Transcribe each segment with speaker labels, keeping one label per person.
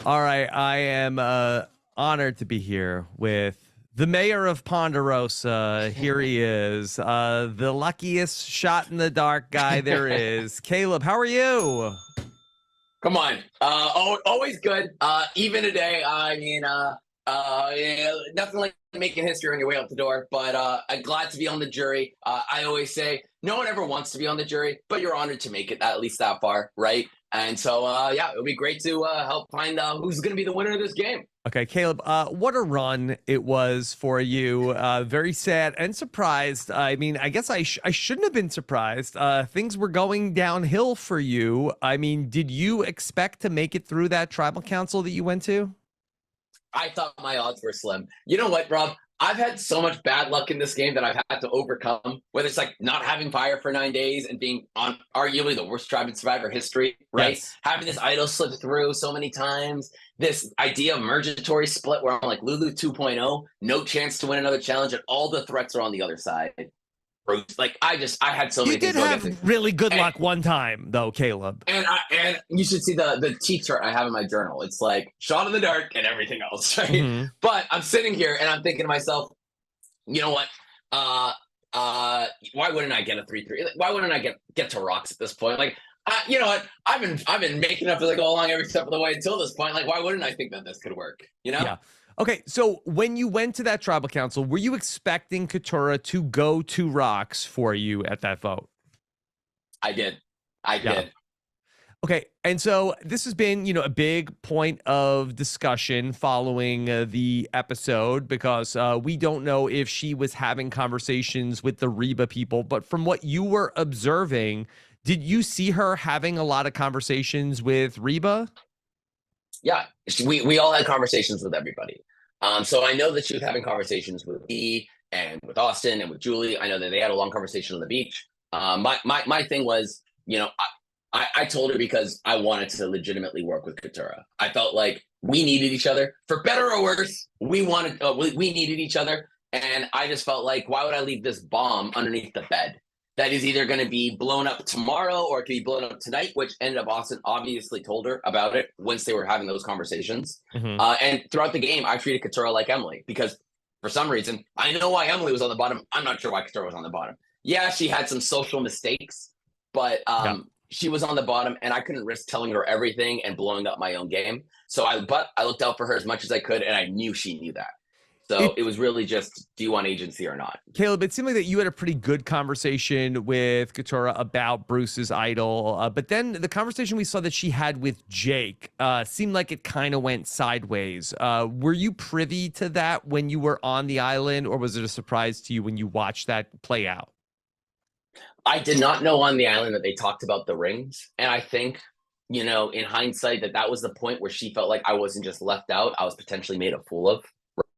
Speaker 1: All right, I am honored to be here with the mayor of Ponderosa. Here he is, the luckiest shot in the dark guy there is. Kaleb, how are you?
Speaker 2: Come on. Always good. Even today, yeah, nothing like making history on your way out the door, but I'm glad to be on the jury. I always say no one ever wants to be on the jury, but you're honored to make it at least that far, right? And so, yeah, it would be great to help find who's going to be the winner of this game.
Speaker 1: Okay, Kaleb, what a run it was for you. Very sad and surprised. I mean, I guess I shouldn't have been surprised. Things were going downhill for you. I mean, did you expect to make it through that tribal council that you went to?
Speaker 2: I thought my odds were slim. You know what, Rob? I've had so much bad luck in this game that I've had to overcome, whether it's like not having fire for 9 days and being on arguably the worst tribe in Survivor history, right?
Speaker 1: Yes.
Speaker 2: Having this idol slip through so many times, this idea of mergatory split where I'm like Lulu 2.0, no chance to win another challenge, and all the threats are on the other side. Like I had so
Speaker 1: You
Speaker 2: many
Speaker 1: did
Speaker 2: things go against me.
Speaker 1: have really good luck one time, though, Kaleb.
Speaker 2: And you should see the T chart I have in my journal. It's like shot in the dark and everything else, right?
Speaker 1: Mhm.
Speaker 2: But I'm sitting here and I'm thinking to myself, you know what? Why wouldn't I get a 3-3? Like, why wouldn't I get to rocks at this point? Like, you know what? I've been making up as I go along every step of the way until this point. Like, why wouldn't I think that this could work? You know?
Speaker 1: Yeah. Okay, so when you went to that tribal council, were you expecting Katura to go to rocks for you at that vote?
Speaker 2: I did. I
Speaker 1: Yeah.
Speaker 2: did.
Speaker 1: Okay, and so this has been, a big point of discussion following the episode because we don't know if she was having conversations with the Reba people, but from what you were observing, did you see her having a lot of conversations with Reba?
Speaker 2: Yeah, we all had conversations with everybody. So I know that she was having conversations with me and with Austin and with Julie. I know that they had a long conversation on the beach. My thing was, I told her because I wanted to legitimately work with Katura. I felt like we needed each other for better or worse. We needed each other, and I just felt like why would I leave this bomb underneath the bed? That is either going to be blown up tomorrow or it could be blown up tonight, which ended up Austin obviously told her about it once they were having those conversations.
Speaker 1: Hmm.
Speaker 2: And throughout the game, I treated Katura like Emily because for some reason, I know why Emily was on the bottom. I'm not sure why Katura was on the bottom. Yeah, she had some social mistakes, but
Speaker 1: Yeah.
Speaker 2: she was on the bottom and I couldn't risk telling her everything and blowing up my own game. But I looked out for her as much as I could and I knew she knew that. So
Speaker 1: It
Speaker 2: it was really just, do you want agency or not?
Speaker 1: Kaleb, it seemed like that you had a pretty good conversation with Katura about Bruce's idol, but then the conversation we saw that she had with Jake seemed like it kind of went sideways. Were you privy to that when you were on the island, or was it a surprise to you when you watched that play out?
Speaker 2: I did not know on the island that they talked about the rings. And I think, in hindsight, that was the point where she felt like I wasn't just left out, I was potentially made a fool of,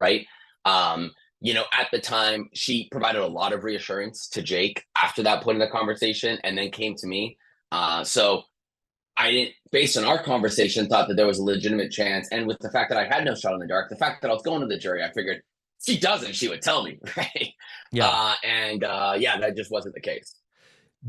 Speaker 2: right? At the time, she provided a lot of reassurance to Jake after that point in the conversation and then came to me. So I didn't, based on our conversation, thought that there was a legitimate chance. And with the fact that I had no shot in the dark, the fact that I was going to the jury, I figured she doesn't, she would tell me, right?
Speaker 1: Yeah.
Speaker 2: Yeah, that just wasn't the case.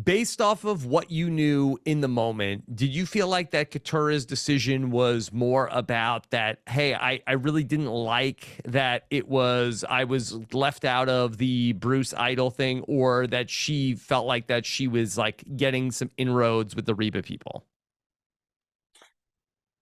Speaker 1: Based off of what you knew in the moment, did you feel like that Katura's decision was more about that, hey, I really didn't like that I was left out of the Bruce Idol thing, or that she felt like that she was like getting some inroads with the Reba people?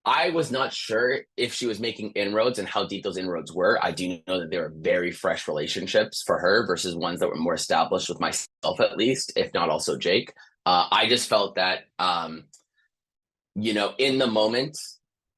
Speaker 2: I was not sure if she was making inroads and how deep those inroads were. I do know that they were very fresh relationships for her versus ones that were more established with myself, at least, if not also Jake. I just felt that, in the moment,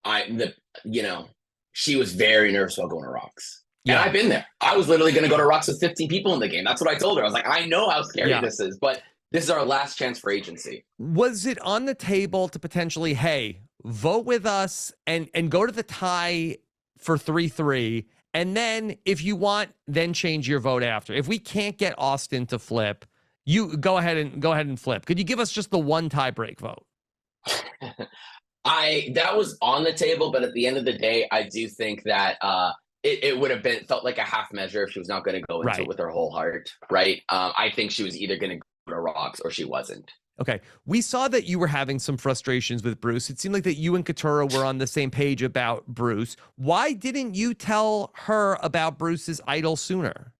Speaker 2: I, the, you know, she was very nervous about going to rocks. And
Speaker 1: Yeah.
Speaker 2: I've been there. I was literally going to go to rocks with 15 people in the game. That's what I told her. I was like, I know how scary
Speaker 1: Yeah.
Speaker 2: this is, but this is our last chance for agency.
Speaker 1: Was it on the table to potentially, hey, vote with us and go to the tie for 3-3, and then if you want, then change your vote after? If we can't get Austin to flip, you go ahead and flip. Could you give us just the one tie break vote?
Speaker 2: That was on the table, but at the end of the day, I do think that it would have been felt like a half measure if she was not going to go into it
Speaker 1: Right.
Speaker 2: with her whole heart, right? I think she was either going to go to rocks or she wasn't.
Speaker 1: Okay. We saw that you were having some frustrations with Bruce. It seemed like that you and Katura were on the same page about Bruce. Why didn't you tell her about Bruce's idol sooner?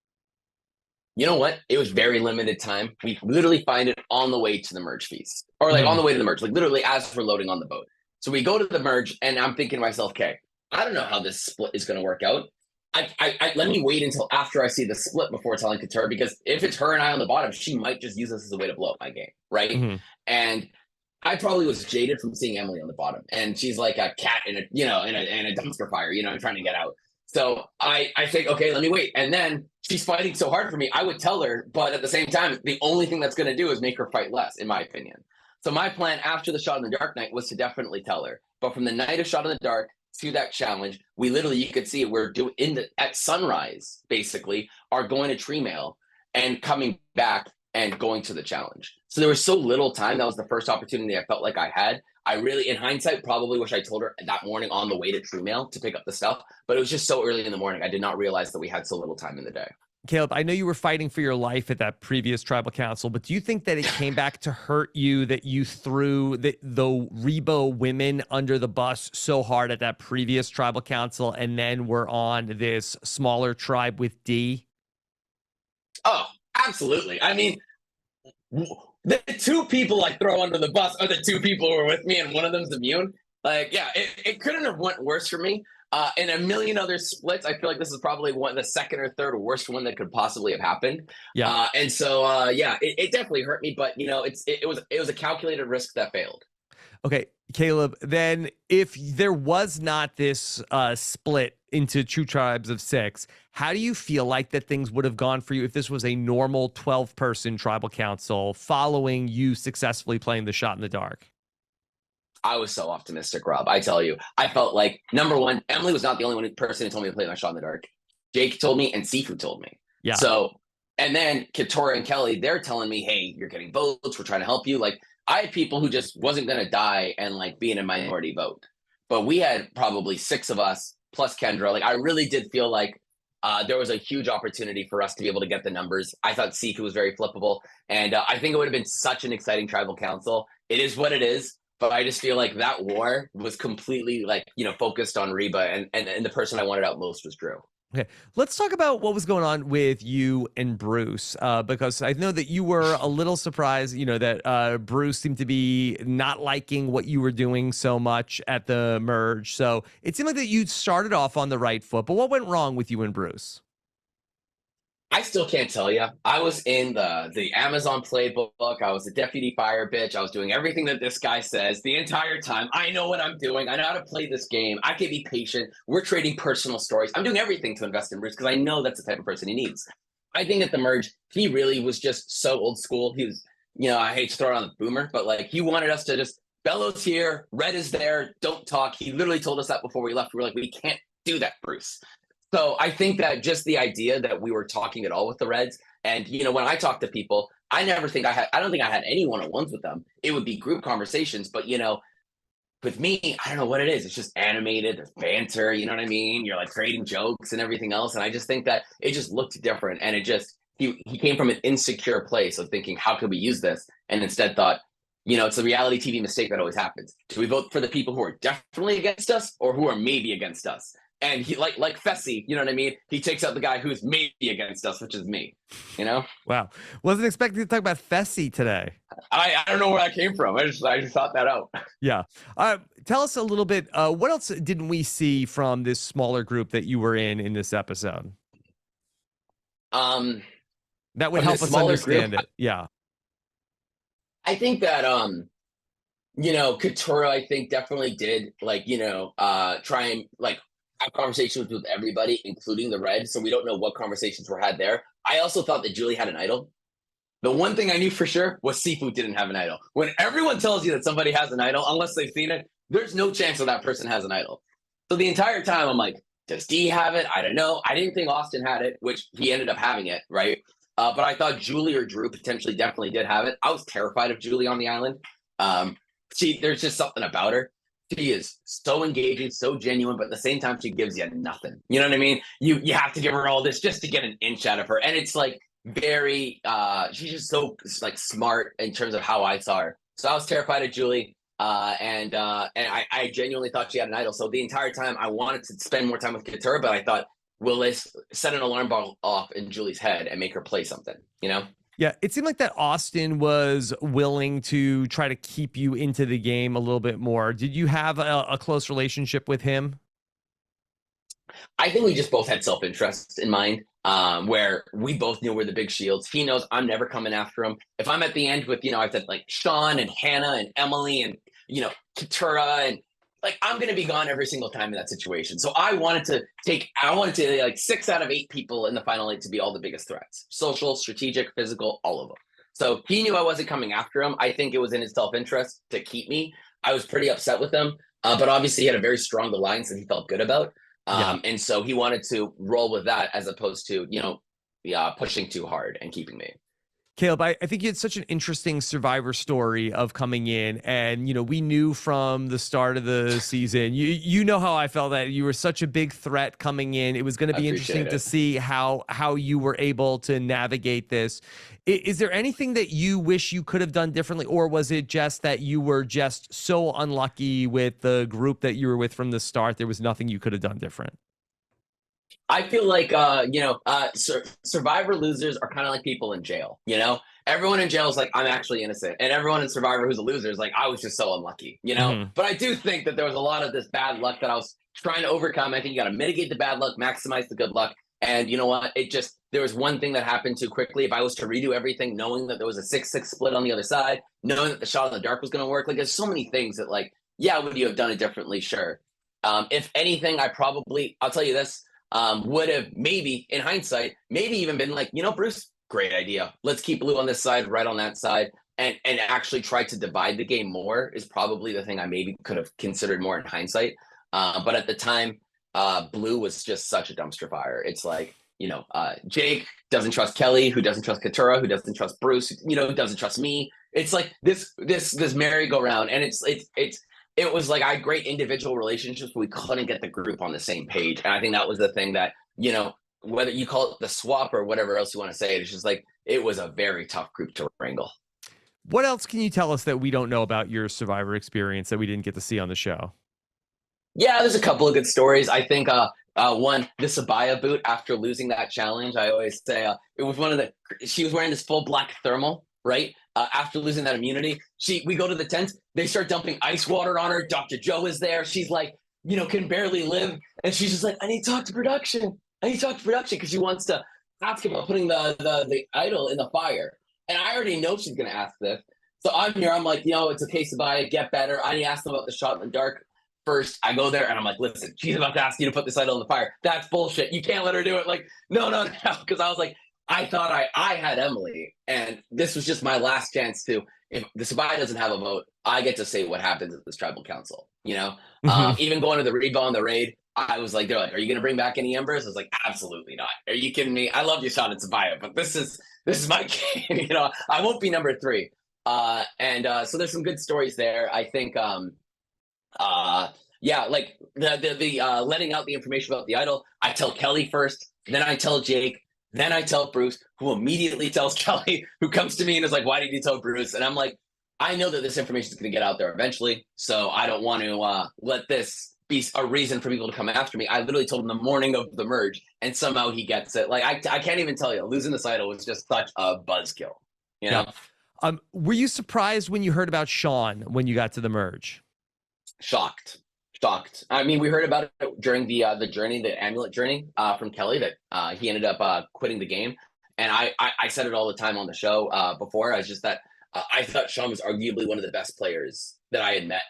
Speaker 2: You know what? It was very limited time. We literally find it on the way to the merge feast, or like on
Speaker 1: Mhm.
Speaker 2: the way to the merge, like literally as we're loading on the boat. So we go to the merge, and I'm thinking to myself, okay, I don't know how this split is going to work out. Let me wait until after I see the split before telling Katura, because if it's her and I on the bottom, she might just use this as a way to blow up my game, right?
Speaker 1: Mhm.
Speaker 2: And I probably was jaded from seeing Emily on the bottom, and she's like a cat in a in a dumpster fire, trying to get out. So I think, okay, let me wait. And then she's fighting so hard for me. I would tell her, but at the same time, the only thing that's going to do is make her fight less, in my opinion. So my plan after the Shot in the Dark night was to definitely tell her. But from the night of Shot in the Dark to that challenge, we literally, you could see it, we're doing at sunrise, basically, are going to tree mail and coming back and going to the challenge. So there was so little time. That was the first opportunity I felt like I had. I really, in hindsight, probably wish I told her that morning on the way to True Mail to pick up the stuff, but it was just so early in the morning. I did not realize that we had so little time in the day.
Speaker 1: Kaleb, I know you were fighting for your life at that previous tribal council, but do you think that it came back to hurt you that you threw the Rebo women under the bus so hard at that previous tribal council and then we're on this smaller tribe with D?
Speaker 2: Oh, absolutely. I mean, the two people I throw under the bus are the two people who are with me, and one of them's immune. Like, yeah, it couldn't have went worse for me. In a million other splits, I feel like this is probably the second or third worst one that could possibly have happened.
Speaker 1: Yeah.
Speaker 2: And so, yeah, it definitely hurt me. But it was a calculated risk that failed.
Speaker 1: Okay, Kaleb, then if there was not this split into two tribes of six, how do you feel like that things would have gone for you if this was a normal 12-person tribal council following you successfully playing the Shot in the Dark?
Speaker 2: I was so optimistic, Rob. I tell you, I felt like, number one, Emily was not the only person who told me to play my Shot in the Dark. Jake told me, and Sifu told me.
Speaker 1: Yeah.
Speaker 2: So, and then Katora and Kelly, they're telling me, hey, you're getting votes. We're trying to help you. Like, I had people who just wasn't going to die and like be in a minority vote. But we had probably six of us plus Kendra. Like, I really did feel like there was a huge opportunity for us to be able to get the numbers. I thought Sifu was very flippable. And I think it would have been such an exciting tribal council. It is what it is. But I just feel like that war was completely focused on Reba, and the person I wanted out most was Drew.
Speaker 1: Okay, let's talk about what was going on with you and Bruce, because I know that you were a little surprised, that Bruce seemed to be not liking what you were doing so much at the merge. So it seemed like that you started off on the right foot, but what went wrong with you and Bruce?
Speaker 2: I still can't tell you. I was in the Amazon playbook. I was a deputy fire bitch. I was doing everything that this guy says the entire time. I know what I'm doing. I know how to play this game. I can be patient. We're trading personal stories. I'm doing everything to invest in Bruce because I know that's the type of person he needs. I think at the merge, he really was just so old school. He was, I hate to throw it on the boomer, but like he wanted us to just, Bellows here, Red is there, don't talk. He literally told us that before we left. We were like, we can't do that, Bruce. So I think that just the idea that we were talking at all with the Reds, and when I talk to people, I don't think I had any one-on-ones with them. It would be group conversations, but with me, I don't know what it is. It's just animated, there's banter, you know what I mean? You're like creating jokes and everything else. And I just think that it just looked different. And he came from an insecure place of thinking, how could we use this? And instead thought, it's a reality TV mistake that always happens. Do we vote for the people who are definitely against us or who are maybe against us? And he like Fessy, you know what I mean? He takes out the guy who's maybe against us, which is me,
Speaker 1: Wow. Wasn't expecting to talk about Fessy today.
Speaker 2: I don't know where that came from. I just thought that out.
Speaker 1: Yeah. Tell us a little bit. What else didn't we see from this smaller group that you were in this episode? That would help us understand it. Yeah.
Speaker 2: I think that Katura, I think definitely did try and have conversations with everybody, including the Red. So we don't know what conversations were had there. I also thought that Julie had an idol. The one thing I knew for sure was Sifu didn't have an idol. When everyone tells you that somebody has an idol, unless they've seen it, there's no chance that person has an idol. So the entire time I'm like, does D have it? I don't know. I didn't think Austin had it, which he ended up having it, right? But I thought Julie or Drew potentially definitely did have it. I was terrified of Julie on the island. There's just something about her. She is so engaging, so genuine, but at the same time, she gives you nothing. You know what I mean? You have to give her all this just to get an inch out of her. And it's like, very she's just so like smart in terms of how I saw her. So I was terrified of Julie. And I genuinely thought she had an idol. So the entire time I wanted to spend more time with Katura, but I thought, will this set an alarm bell off in Julie's head and make her play something, you know?
Speaker 1: Yeah, it seemed like that Austin was willing to try to keep you into the game a little bit more. Did you have a close relationship with him?
Speaker 2: I think we just both had self-interest in mind, where we both knew we're the big shields. He knows I'm never coming after him. If I'm at the end with, I've said like Sean and Hannah and Emily and, Katura, and like I'm going to be gone every single time in that situation. So I wanted to like 6 out of 8 people in the final 8 to be all the biggest threats: social, strategic, physical, all of them. So he knew I wasn't coming after him. I think it was in his self-interest to keep me. I was pretty upset with him, but obviously he had a very strong alliance that he felt good about.
Speaker 1: Yeah.
Speaker 2: And so he wanted to roll with that as opposed to, pushing too hard and keeping me.
Speaker 1: Kaleb, I think you had such an interesting Survivor story of coming in, and we knew from the start of the season, you know how I felt, that you were such a big threat coming in. It was going to be interesting to see how you were able to navigate this. Is there anything that you wish you could have done differently, or was it just that you were just so unlucky with the group that you were with from the start? There was nothing you could have done different.
Speaker 2: I feel like, Survivor losers are kind of like people in jail. Everyone in jail is like, I'm actually innocent, and everyone in Survivor who's a loser is like, I was just so unlucky. But I do think that there was a lot of this bad luck that I was trying to overcome. I think you got to mitigate the bad luck, maximize the good luck. And you know what? There was one thing that happened too quickly. If I was to redo everything, knowing that there was a 6-6 split on the other side, knowing that the shot in the dark was going to work, like there's so many things that, like, yeah, would you have done it differently? Sure. If anything, I'll tell you this, would have maybe, in hindsight, maybe even been like, Bruce, great idea. Let's keep blue on this side, red on that side, and actually try to divide the game more is probably the thing I maybe could have considered more in hindsight. But at the time, blue was just such a dumpster fire. It's like, Jake doesn't trust Kelly, who doesn't trust Katura, who doesn't trust Bruce, who doesn't trust me. It's like this merry-go-round, and it was like I had great individual relationships, but we couldn't get the group on the same page. And I think that was the thing that, whether you call it the swap or whatever else you want to say, it's just like, it was a very tough group to wrangle.
Speaker 1: What else can you tell us that we don't know about your Survivor experience that we didn't get to see on the show?
Speaker 2: Yeah, there's a couple of good stories. I think one, the Sabaya boot after losing that challenge, I always say it was she was wearing this full black thermal, right? After losing that immunity, we go to the tent, they start dumping ice water on her. Dr. Joe is there. She's like, can barely live. And she's just like, I need to talk to production. Because she wants to ask about putting the idol in the fire. And I already know she's going to ask this. So I'm here. I'm like, it's okay, Sabaya, get better. I need to ask them about the shot in the dark first. I go there and I'm like, listen, she's about to ask you to put this idol in the fire. That's bullshit. You can't let her do it. Like, no. Because I was like, I thought I had Emily, and this was just my last chance to, if the Sabaya doesn't have a vote, I get to say what happens at this tribal council, Even going to the rebound on the raid, I was like, they're like, are you going to bring back any embers? I was like, absolutely not. Are you kidding me? I love you, Sean and Sabaya, but this is my game. I won't be number 3. So there's some good stories there. I think, like the letting out the information about the idol, I tell Kelly first, then I tell Jake, then I tell Bruce, who immediately tells Kelly, who comes to me and is like, why did you tell Bruce? And I'm like, I know that this information is going to get out there eventually, so I don't want to let this be a reason for people to come after me. I literally told him the morning of the merge, and somehow he gets it. Like, I can't even tell you, losing this idol was just such a buzzkill,
Speaker 1: Yeah. Were you surprised when you heard about Sean when you got to the merge?
Speaker 2: Shocked. I mean, we heard about it during the journey, the amulet journey from Kelly, that he ended up quitting the game. And I said it all the time on the show before. I was just that I thought Sean was arguably one of the best players that I had met.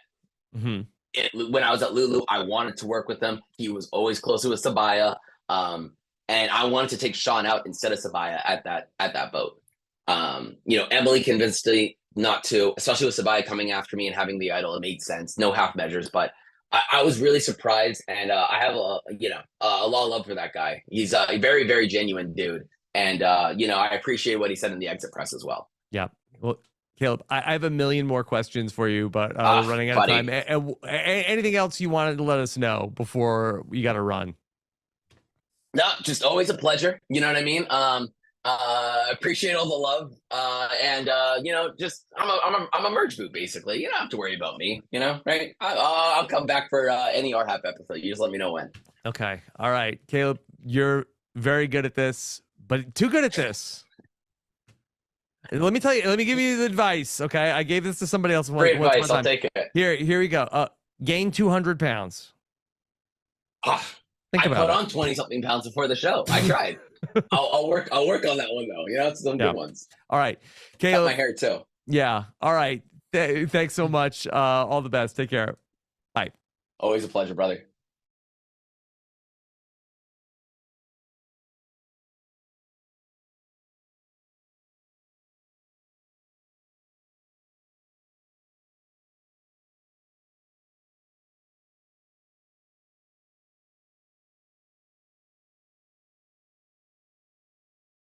Speaker 1: Mm-hmm.
Speaker 2: When I was at Lulu, I wanted to work with him. He was always closer with Sabaya. And I wanted to take Sean out instead of Sabaya at that boat. Emily convinced me not to, especially with Sabaya coming after me and having the idol. It made sense. No half measures, but I was really surprised, and I have a lot of love for that guy. He's a very, very genuine dude, and I appreciate what he said in the exit press as well.
Speaker 1: Yeah. Well, Kaleb, I have a million more questions for you, but we're running out of time. Anything else you wanted to let us know before you got to run?
Speaker 2: No, just always a pleasure. You know what I mean? Appreciate all the love. And you know, just I'm a merge boot basically. You don't have to worry about me. You know, right? I'll come back for any RHAP episode. You just let me know when.
Speaker 1: Okay. All right, Kaleb, you're very good at this, but too good at this. Let me tell you. Let me give you the advice. Okay, I gave this to somebody else.
Speaker 2: Great
Speaker 1: once
Speaker 2: advice. I'll take it.
Speaker 1: Here we go. Gain 200 pounds. Think
Speaker 2: I
Speaker 1: about
Speaker 2: put
Speaker 1: it.
Speaker 2: on 20-something pounds before the show. I tried. I'll work on that one though. You know, it's some good ones.
Speaker 1: All right, Kaleb.
Speaker 2: Cut my hair too.
Speaker 1: Yeah. All right. Thanks so much. All the best. Take care. Bye.
Speaker 2: Always a pleasure, brother.